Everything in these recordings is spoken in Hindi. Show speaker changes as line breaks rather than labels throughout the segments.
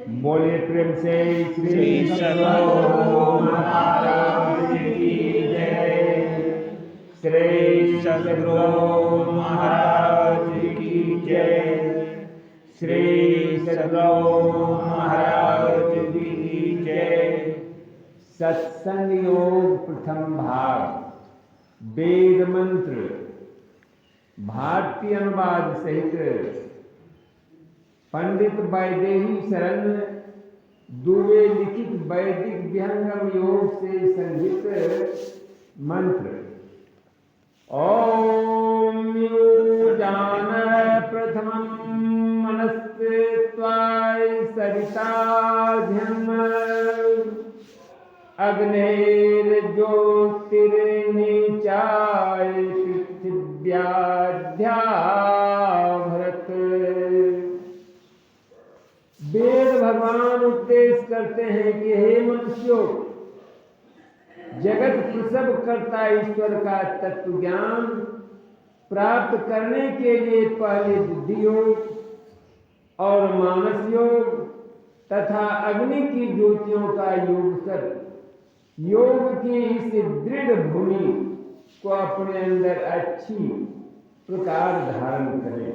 बोलिए प्रेम से श्री सद्गुरु महाराज की जय। श्री सद्गुरु महाराज की जय। श्री सद्गुरु महाराज की जय। सत्संग योग प्रथम भाग, वेद मंत्र भारतीय अनुवाद सहित पंडित वैदेही शरण दुबे लिखित वैदिक विहंगम योग से संहित मंत्र। ओम जान प्रथमं मनस्त्वाय सरिताध्यम अग्नेर ज्योतिर्निचाय पृथिव्याध्या भरत। वेद भगवान उपदेश करते हैं कि हे मनुष्यों, जगत प्रसव करता ईश्वर का तत्व ज्ञान प्राप्त करने के लिए पहले बुद्धि योग और मानस योग तथा अग्नि की ज्योतियों का योग कर योग की इस दृढ़ भूमि को अपने अंदर अच्छी प्रकार धारण करें।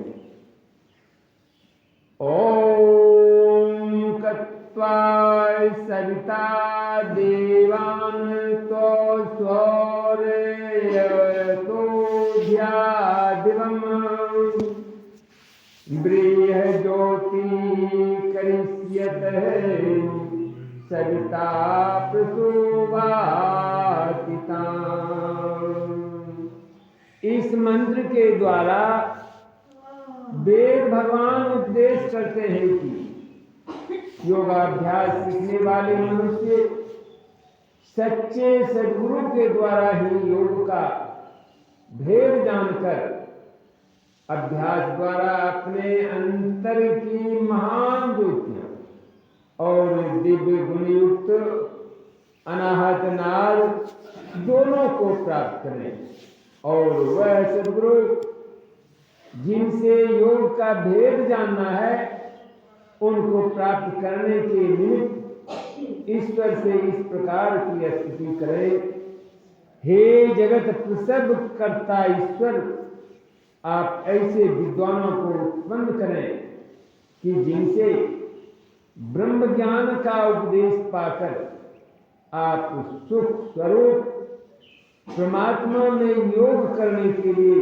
ओम कत्वाय सविता देवान तो स्वरे तो ध्यादिवम ब्रीह ज्योति करिष्यत सविता प्रसोवातिता। इस मंत्र के द्वारा वेद भगवान उपदेश करते हैं कि योगाभ्यास सीखने वाले मनुष्य सच्चे सद्गुरु के द्वारा ही योग का भेद जानकर अभ्यास द्वारा अपने अंतर की महान ज्योतियां और दिव्य गुणयुक्त अनाहत नाद दोनों को प्राप्त करें और वह सद्गुरु जिनसे योग का भेद जानना है उनको प्राप्त करने के निमित्त ईश्वर से इस प्रकार की स्तुति करे। हे जगत प्रसव करता ईश्वर, आप ऐसे विद्वानों को उत्पन्न करें कि जिनसे ब्रह्म ज्ञान का उपदेश पाकर आप सुख स्वरूप परमात्मा में योग करने के लिए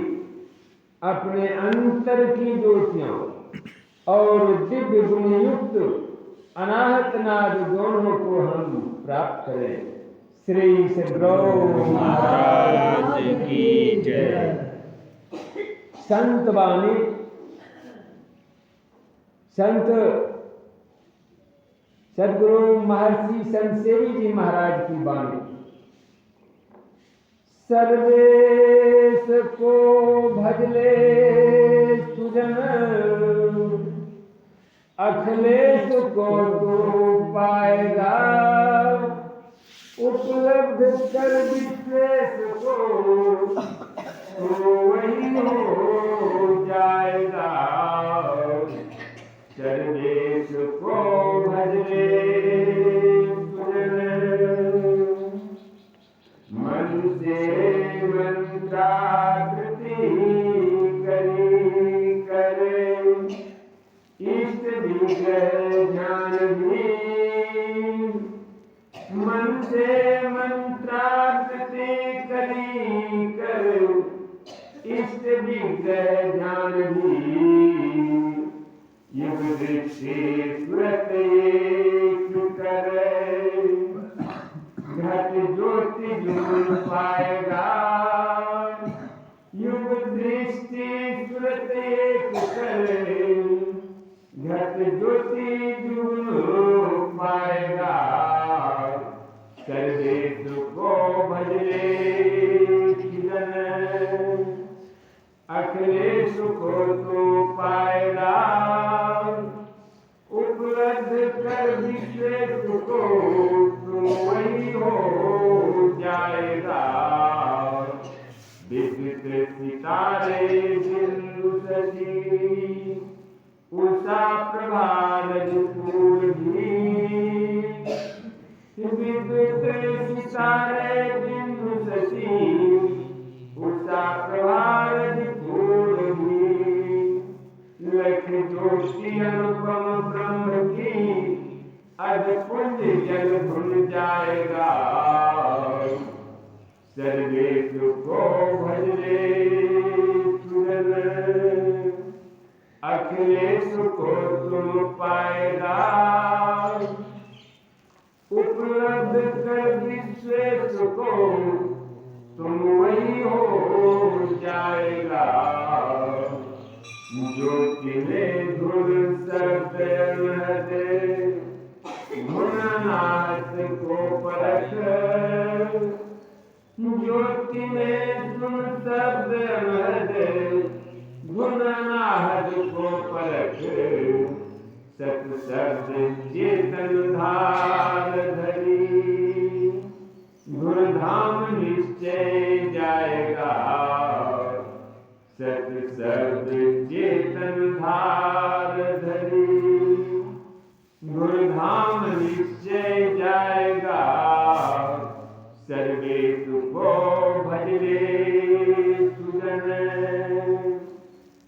अपने अंतर की ज्योतियां और दिव्य गुणयुक्त अनाहत नाद दोनों को हम प्राप्त करें। श्री सद्गुरु महाराज की जय। संत वाणी, संत सद्गुरु महर्षि संतसेवी जी महाराज की वाणी। सर्वेश को भजले सुजन, अखिलेश को तो पाएगा, उपलब्ध कर विश्वेश को तो वही हो जाएगा। सर्वेश को भजले सुजन, मन से मंत्राकृति करी करे, इष्ट ध्यान भी मन से मंत्राकृति करी करे, इष्ट ध्यान भी युग दृष्टि स्मृत एक करे, घट ज्योति जुड़ पाएगा, युग दृष्टि स्मृत एक करे, घट ज्योति जुड़ पाएगा। सर्वेश को भजले किरण, अखिलेश को तो पाएगा, उपलब्ध कर विश्वेश को तो वही हो जाएगा। विद्युत सितारे बिंदु सजी, उषा प्रभा रजपूर विद्युत सितारे बिंदु शशि उषा प्रभात पूर्वी लख ज्योति अनुपम ब्रह्म की अद्भुत जल भुन जाएगा। सर्वेश को भजरे सुरन अखिलेश को तुम पाएगा। उपलब्ध कर विश्वेश को तुम वही हो जाएगा। ज्योति में धुर शब्द गुणनाथ को परख ज्योति में तुम शब्द गुणनाथ को परख सत शब्द चेतन धार धरी गुरुधाम निश्चय जाएगा। सत शब्द चेतन धार धरी गुरुधाम निश्चय जाएगा। सर्वेश को भजरे सुजन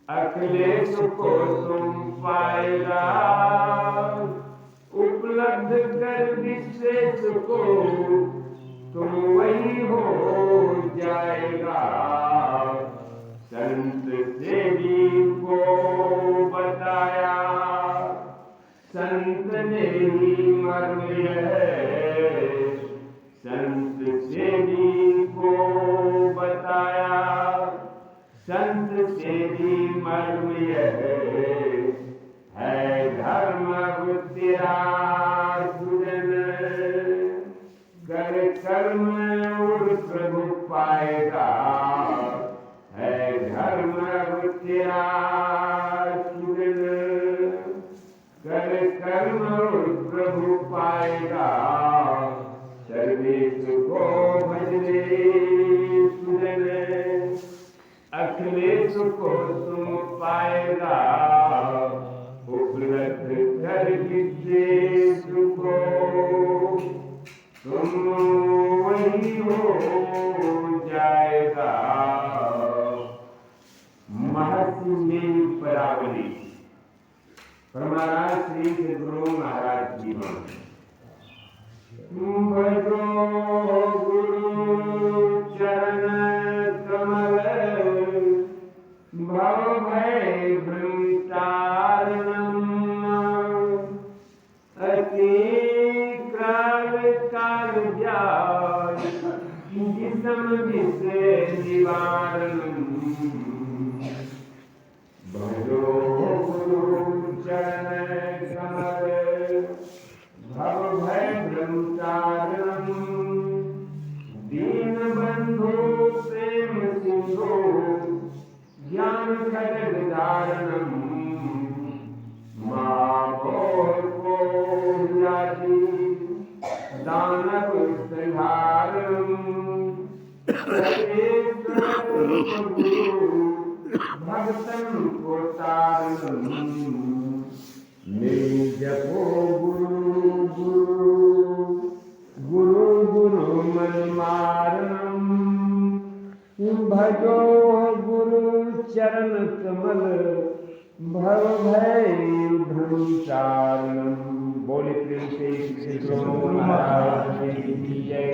अखिलेश को तुम पाएगा। उपलब्ध कर विशेष को तुम वही हो जाएगा। संत सेवी को बताया संत ने ही मर्म है। संत सेवी को बताया संत सेवी मर्म है। धर्म तेरा सुजन कर कर्म और प्रभु पाएगा। है धर्म तेरा सुजन कर कर्म और प्रभु पाएगा। सर्वेश को भजरे सुजन अखिलेश को तुम पाएगा। उपलब्ध कर विशेष को तुम वही हो जाएगा। महर्षि में परावली परमाराज श्री सद्गुरु महाराज जी भजो गुरु चरण कमल भव भय भ्रमतारणम अति काल जाय जिसम विषय निवारणम। भजो गुरु चरण कमल भव भय भ्रमतारणम दीन बंधु प्रेम सिंधु ज्ञान खड्ग धारणम। माभोर को जाति दानव संहारम भक्तन को तारणम। जपो गुरु गुरु गुरु गुरु मन मारणम। भजो गुरु चरण कमल भव भय भ्रमतारणम। बोले प्रेम से श्री सद्गुरु महाराज की जय।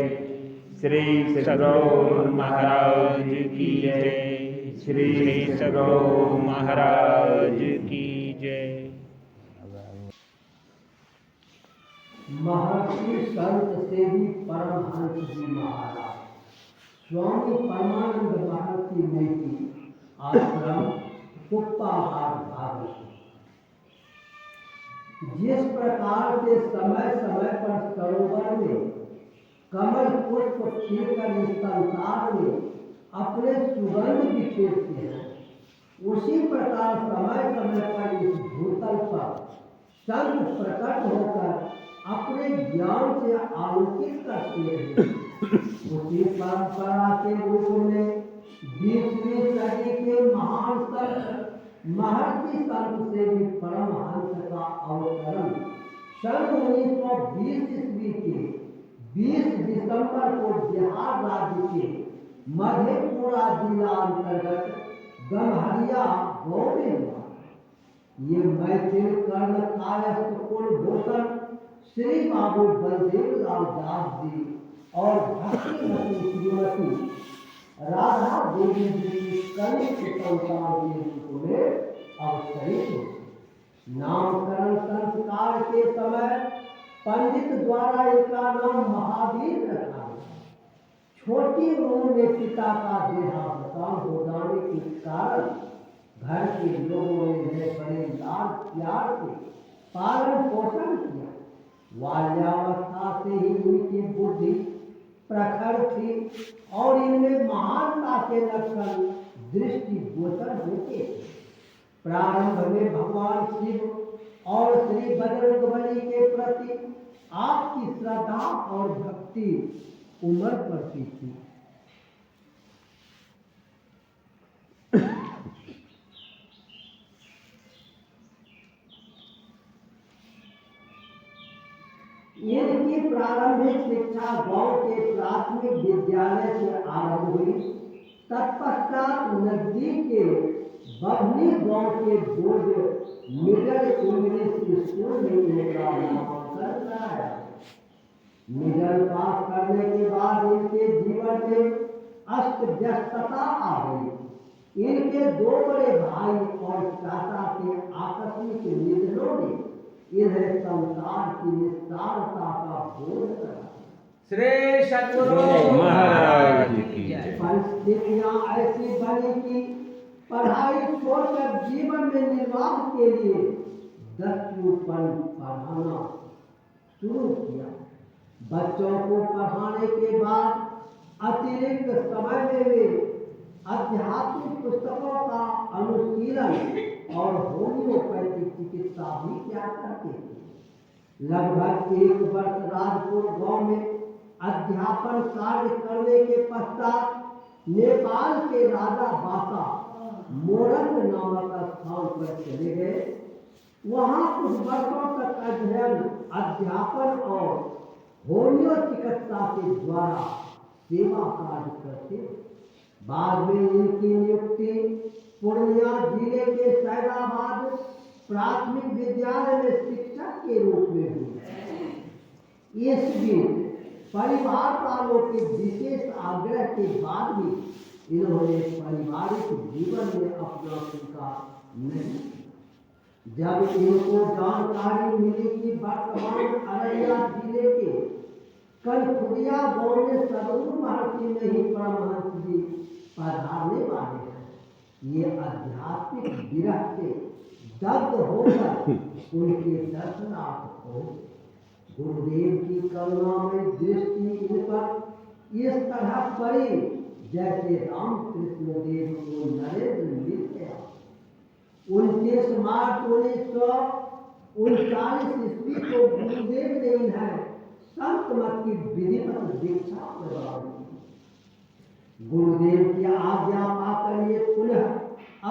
श्री सद्गुरु महाराज की जय। श्री सद्गुरु महाराज की जय।
महर्षि संत सेवी परमहंस जी महाराज स्वामी परमानंद महर्षि ने की आश्रम कुप्पाहार भाग। जिस प्रकार से समय समय पर सरोवर में कमल पुष्प खिलकर इस संसार में अपने सुगंध बिखेरते हैं, उसी प्रकार समय समय पर इस भूतल पर संत प्रकट होकर अपने ज्ञान से आलोकित करते हैं। उसी परंपरा के रूप में 20वीं सदी के महान संत महर्षि संत सेवी परमहंस का अवतरण सन 1920 ईस्वी के 20 दिसंबर को बिहार राज्य के मधेपुरा जिला अंतर्गत गम्हरिया गाँव में हुआ। ये मैथिल कर्ण कायस्थ कुलभूषण श्री बाबू बलदेव लाल दास जी और भक्तिमती श्रीमती राधा देवी जी की कनिष्ठ संतान के रूप में अवतरित हुए। नामकरण संस्कार के समय पंडित द्वारा इनका नाम महावीर रखा गया। छोटी उम्र में पिता का देहावसान हो जाने के कारण घर के लोगों ने इन्हें बड़े लाड प्यार से पालन पोषण किया। बाल्यावस्था से ही इनकी बुद्धि प्रखर थी और इनमें महानता के लक्षण दृष्टिगोचर होते थे। प्रारंभ में भगवान शिव और श्री बजरंगबली के प्रति आपकी श्रद्धा और भक्ति उमड़ पड़ती थी। इनकी प्रारंभिक शिक्षा गांव के प्राथमिक विद्यालय से आरंभ हुई। तत्पश्चात नजदीक के बभनी गांव के बोर्ड मिडिल इंग्लिश स्कूल में इनका नामांकन कराया। मिडिल पास करने के बाद इनके जीवन में अस्त व्यस्तता आ गई। इनके दो बड़े भाई और चाचा के आकस्मिक निधनों ने इन्हें संसार की निस्तारता का बोध करा।
श्री सद्गुरु महाराज की जय।
परिस्थितियां ऐसी बनी कि पढ़ाई छोड़कर जीवन में निर्वाह के लिए 10वीं पढ़ाना शुरू किया। बच्चों को पढ़ाने के बाद अतिरिक्त समय में वे आध्यात्मिक पुस्तकों का अनुशीलन और होम्योपैथिक चिकित्सा भी किया करते थे। लगभग 1 वर्ष राजपुर गांव में अध्यापन कार्य करने के पश्चात नेपाल के राजा बासा मोरंग नामक स्थान पर चले गए। वहां कुछ वर्षों तक अध्ययन, अध्यापन और होम्यो चिकित्सा के द्वारा सेवा कार्य करते। बाद में इनकी नियुक्ति पूर्णिया जिले के सैदाबाद प्राथमिक विद्यालय में शिक्षक के रूप में हुई। इस बीच परिवार वालों के विशेष आग्रह के बाद भी इन्होंने पारिवारिक जीवन में अपना स्वीकार नहीं। जब इनको जानकारी मिली कि वर्तमान अररिया जिले के कलखुदिया गांव में सदगुरु महर्षि नहीं परमहंस जी पधारने वाले हैं, ये आध्यात्मिक विरह से दग्ध होकर उनके दर्शनार्थ हो। गुरुदेव की करुणा में दृष्टि इन पर इस तरह पड़ी जैसे रामकृष्ण देव को नरेंद्र मिल गया। 29 मार्च 1939 ईस्वी को गुरुदेव ने इन्हें संत मत की विधिवत दीक्षा प्रदान की। गुरुदेव की आज्ञा पाकर ये पुनः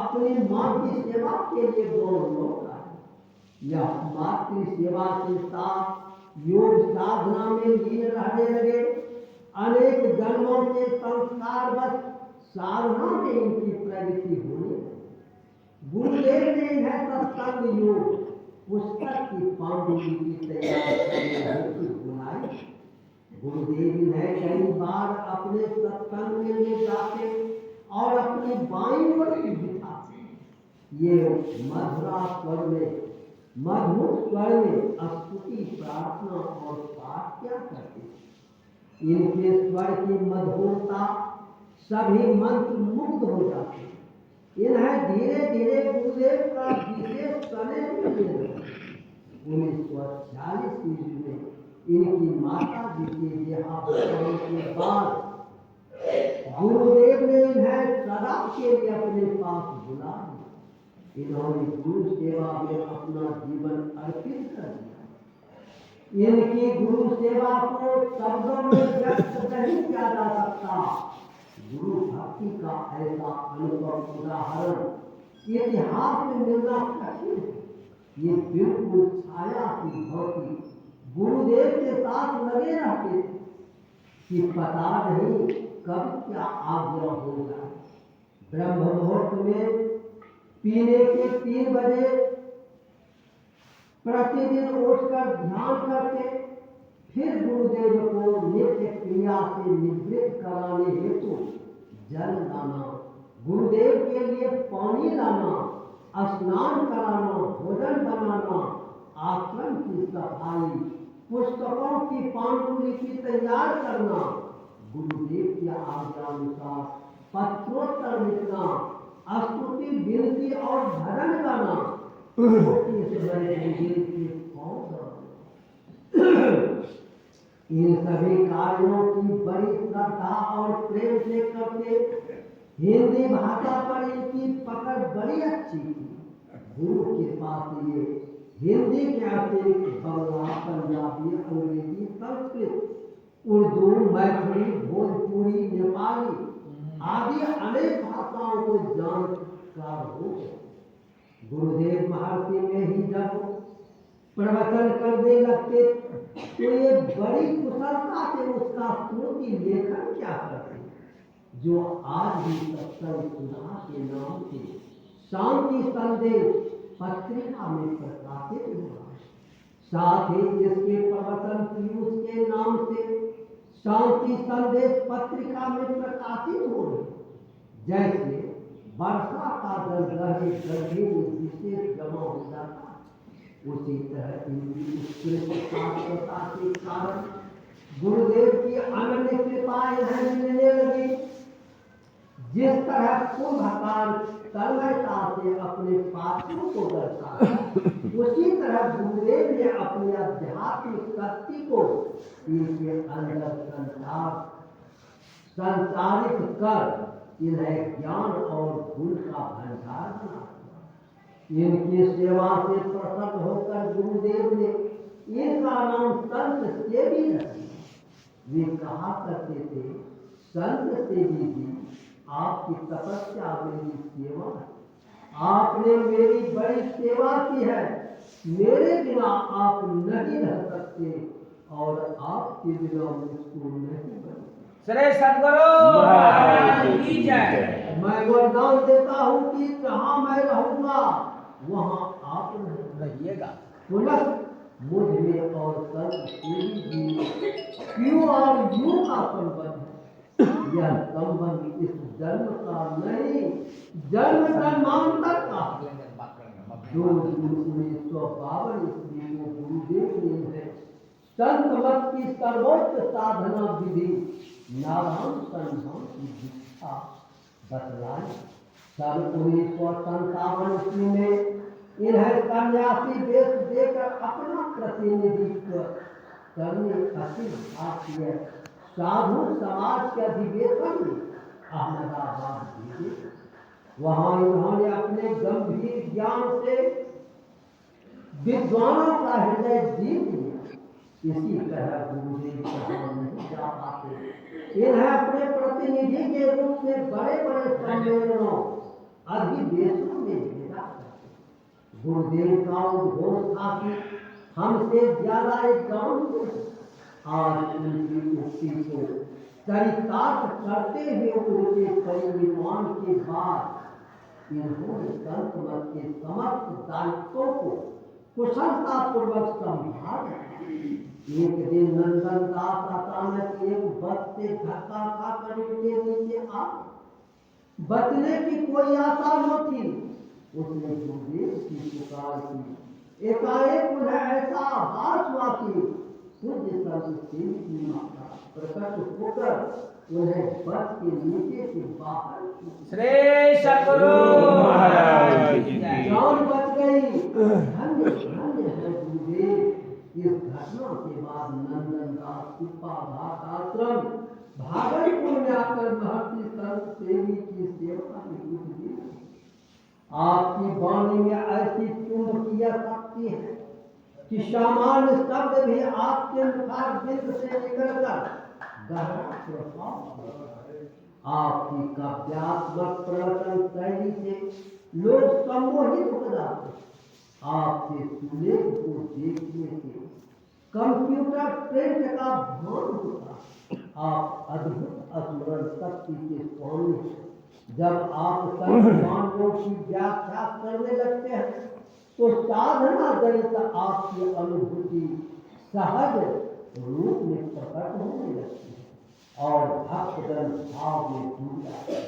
अपनी मां की सेवा के लिए गौर लौट आए। यह मातृ सेवा के साथ योग साधना में लीन रहने लगे। अनेक जन्मों के संस्कारवश साधना में इनकी प्रगति होने लगी। गुरुदेव ने इन्हें सत्संग योग पुस्तक की पांडुलिपि तैयार करने हेतु बुलाई। गुरुदेव इन्हें कई बार अपने सत्संग में ले जाते और अपनी बाईं ओर बिठाते। ये मधुर स्वर में स्तुति, प्रार्थना और पाठ किया करते। इनके स्वर की मधुरता सभी मंत्र मुग्ध हो जाते। इन्हें धीरे धीरे गुरुदेव का विशेष स्नेह मिलने लगा। 1946 ईस्वी में इनकी माता जी के देहांत के बाद गुरुदेव ने इन्हें सदा के लिए अपने पास बुला लिया। इन्होंने गुरु सेवा में अपना जीवन अर्पित कर दिया। इनकी गुरु सेवा को शब्दों में व्यक्त नहीं किया जा सकता। गुरु भक्ति का ऐसा अनुभव उदाहरण इतिहास में मिलना कठिन है। ये बिल्कुल छाया की भांति साथ लगे रहते थे कि पता नहीं कब क्या आज्ञा होगा। ब्रह्म मुहूर्त में पीने के 3 बजे प्रतिदिन उठकर ध्यान करके फिर गुरुदेव को नित्य क्रिया से निवृत्त कराने हेतु जल लाना, गुरुदेव के लिए पानी लाना, स्नान कराना, भोजन बनाना, आश्रम की सफाई, पुस्तकों की पांडुलिपि तैयार करना, गुरुदेव की आज्ञानुसार पत्रोत्तर लिखना, स्तुति विनती और भजन गाना, इन सभी कार्यों की बड़ी श्रद्धा और प्रेम से करते। हिंदी भाषा पर इनकी पकड़ बड़ी अच्छी थी। गुरु के पास ये हिंदी के अतिरिक्त बंगला, पंजाबी, अंग्रेजी, संस्कृत, उर्दू, मैथिली, भोजपुरी, नेपाली आदि अनेक भाषाओं को जानकार हो गए। गुरुदेव महर्षि में ही जब प्रवचन करने लगते तो ये बड़ी कुशलता से उसका श्रुति लेखन क्या करते, जो आज भी सत्संग सुधा के नाम से शांति संदेश पत्रिका में प्रकाशित हुआ। साथ ही इसके प्रवचन पीयूष के नाम से शांति संदेश पत्रिका में प्रकाशित हो रहे। जैसे वर्षा का जल गहरे गड्ढे में विशेष जमा हो जाता, उसी तरह इनकी उत्कृष्ट साधकता के कारण गुरुदेव की अनन्य कृपा इन्हें मिलने लगी। जिस तरह कुंभकार तन्मयता से अपने पात्रों को दर्शाता, उसी तरह गुरुदेव ने अपनी आध्यात्मिक शक्ति को इनके अंदर संचारित कर इन्हें ज्ञान और गुण का भंडार बना। इनकी सेवा से प्रसन्न होकर गुरुदेव ने इनका नाम संत सेवी रख दिया। वे कहा करते थे, संत सेवी जी, आपकी तपस्या मेरी सेवा है। आपने मेरी बड़ी सेवा की है, मेरे बिना आप नहीं रह सकते और आपके बिना मुझको नहीं बन।
श्री सद्गुरु महाराज की जय।
मैं वरदान देता हूँ कि जहाँ मैं रहूंगा वहाँ आप
रहिएगा।
पुनः मुझ में और संत सेवी जी क्यों और यूं का संबंध है। यह संबंध इस जन्म का नहीं, जन्म जन्मांतर का। जो 1952 ईस्वी को गुरुदेव ने है संत मत की सर्वोच्च साधना विधि नारायण संधान की दीक्षा बतलाई। सन 1957 ईस्वी में इन्हें सन्यासी वेश देकर अपना प्रतिनिधित्व करने अखिल भारतीय साधु समाज के अधिवेशन में अहमदाबाद भेजे। वहां इन्होंने अपने गंभीर ज्ञान से विद्वानों का हृदय जीत लिया। इसी तरह गुरुदेव कहाँ नहीं जा पाते, इन्हें अपने प्रतिनिधि के रूप में बड़े बड़े सम्मेलनों अधिवेशनों में भेजा करते। गुरुदेव का उद्घोष था कि हमसे ज्यादा एक जानते हैं। आज उनकी उक्ति को चरितार्थ करते हुए उनके परिनिर्वाण के बाद इन्होंने संत मत के समस्त दायित्वों को कुशलता पूर्वक संभाला। एक दिन नंदन दास अचानक एक बस से धक्का खाकर इनके नीचे आ, बचने की कोई आशा न थी। उसने गुरुदेव की पुकार की। एकाएक उन्हें ऐसा आभास हुआ कि पूज्य संत सेवी की माता प्रकट होकर उन्हें बस के नीचे से बाहर।
श्री सद्गुरु महाराज की जय।
जान बच गई। धन्य धन्य है गुरुदेव। इस घटना के बाद नंदन दास कुप्पा घाट आश्रम भागलपुर में आकर महर्षि संत सेवी की सेवा में जुट गए। आपकी वाणी में ऐसी चुंबकीय शक्ति है कि सामान्य शब्द भी आपके मुखारबिंद से निकलकर गहरा प्रभाव। आपकी काव्यात्मक प्रवचन शैली से लोग सम्मोहित हो जाते। आपके सुलेख को देखने से कंप्यूटर प्रिंट का भान होता। आप अद्भुत स्मरण शक्ति के स्वामी हैं। जब आप सर्वमानों की व्याख्या करने लगते हैं तो साधना जनित आपकी अनुभूति सहज रूप में प्रकट होने लगती है और भक्तजन भाव में डूब जाते हैं।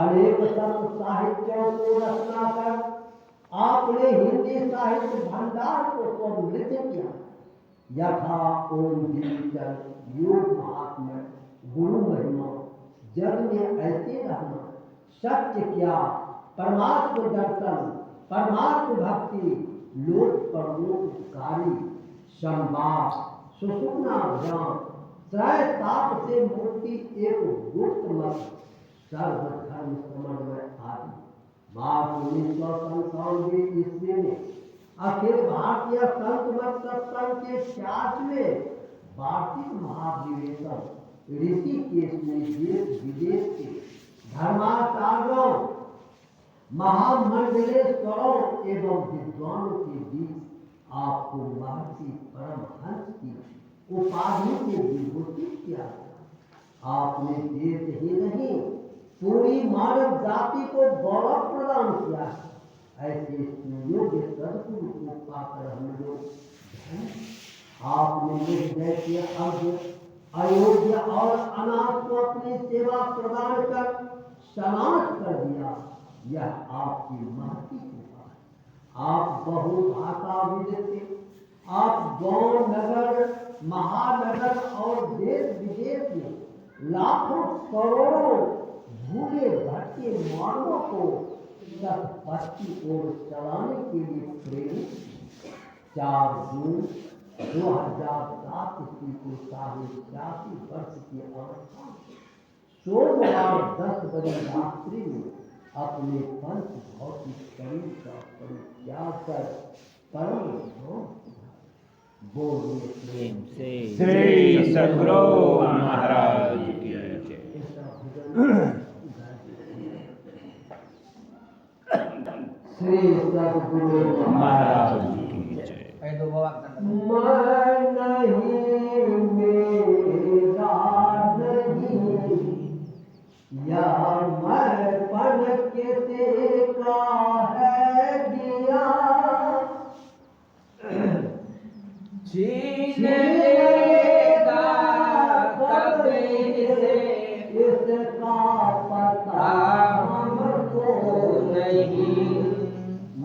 अनेक संत साहित्यों को रचना कर आपने हिंदी साहित्य भंडार को समृद्ध किया। यथा ओम दीन योग महात्मा गुरु महिमा जग में ऐसे रहना, सत्य क्या, परमात्म दर्शन, परमात्म भक्ति, लोक परलोककारी, संवाद, सुषुम्ना ज्ञान, त्रय ताप से मुक्ति, एक गुप्त मत, सर्वधर्म समन्वय आदि। मार्च 1997 ईस्वी में अखिल भारतीय संत मत सत्संग के 66वें वार्षिक महाधिवेशन ऋषिकेश में देश विदेश के धर्माचार्यों, महामंडलेश्वरों एवं विद्वानों के बीच आपको महर्षि परमहंस की उपाधि से विभूषित किया गया। आपने देश ही नहीं पूरी मानव जाति को गौरव प्रदान किया है। ऐसे सुयोग्य सदगुरु को पाकर हम लोग आपने जैसे अब अयोध्या और अनाथ को अपनी सेवा प्रदान कर समाप्त कर दिया। यह आपकी महती कृपा है। आप बहुभाषाविद थे। आप गांव, नगर, महानगर और देश विदेश में लाखों करोड़ों भूले भटके मानवों को सत्पथ की ओर चलाने के लिए प्रेरित। 4 जून 2007 ईस्वी को 86 वर्ष की अवस्था में सोमवार 10 बजे रात्रि में अपने पंच भौतिक शरीर का परित्याग कर परम धाम बोले प्रेम से
श्री सद्गुरु महाराज की जय।
श्री सद्गुरु
महाराज की जय।
मैं नहीं मेरा नहीं या मैं पन किसी का है दिया
छीन लेगा कभी से
इसका पता हमको
नहीं।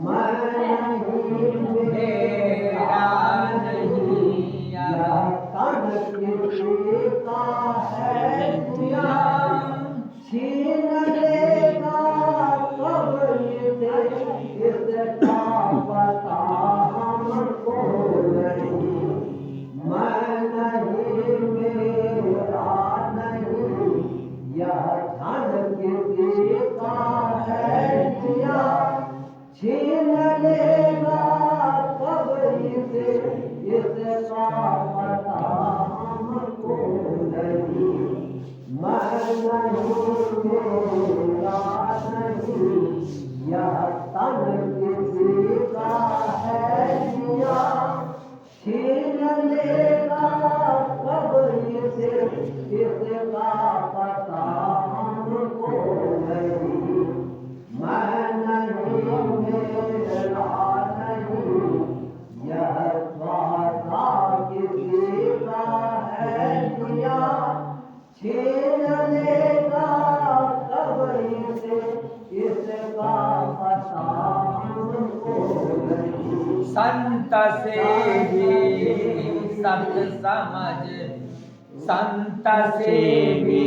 मैं नहीं
मेरा नहीं या
तन किसी का है दिया छीन लेगा कभी से इसका पता हमको नहीं। मैं नहीं मेरा नहीं यह धन किसी का है दिया छीन लेगा कभी से इसका पता हमको नहीं। मैं नहीं मेरा नहीं यह तन किसी का है दिया छीन लेगा कभी से इसका पता हमको नहीं। मैं नहीं मेरा नहीं यह स्वाहा किसी का है दिया छीन लेगा कभी से इसका पता हमको नहीं।
संत से भी सत समझ, संत से भी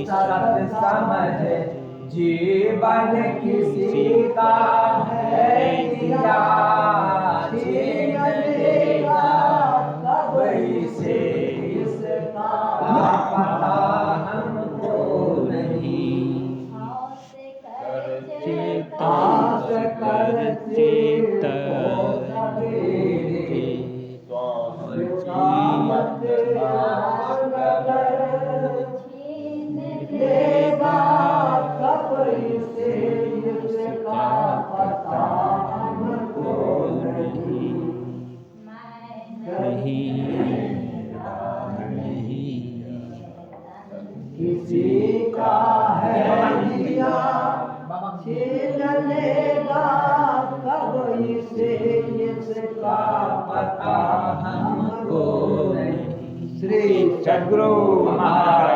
सत समझ, जीवन किसी का है दिया छीन लेगा कभी से इसका पता हमको नहीं।
आस कर चित लेगा कभी से इसका पता हमको नहीं। का है दिया छीन लेगा कब इसे इसका
पता हमको नहीं।
श्री
सद्गुरु महाराज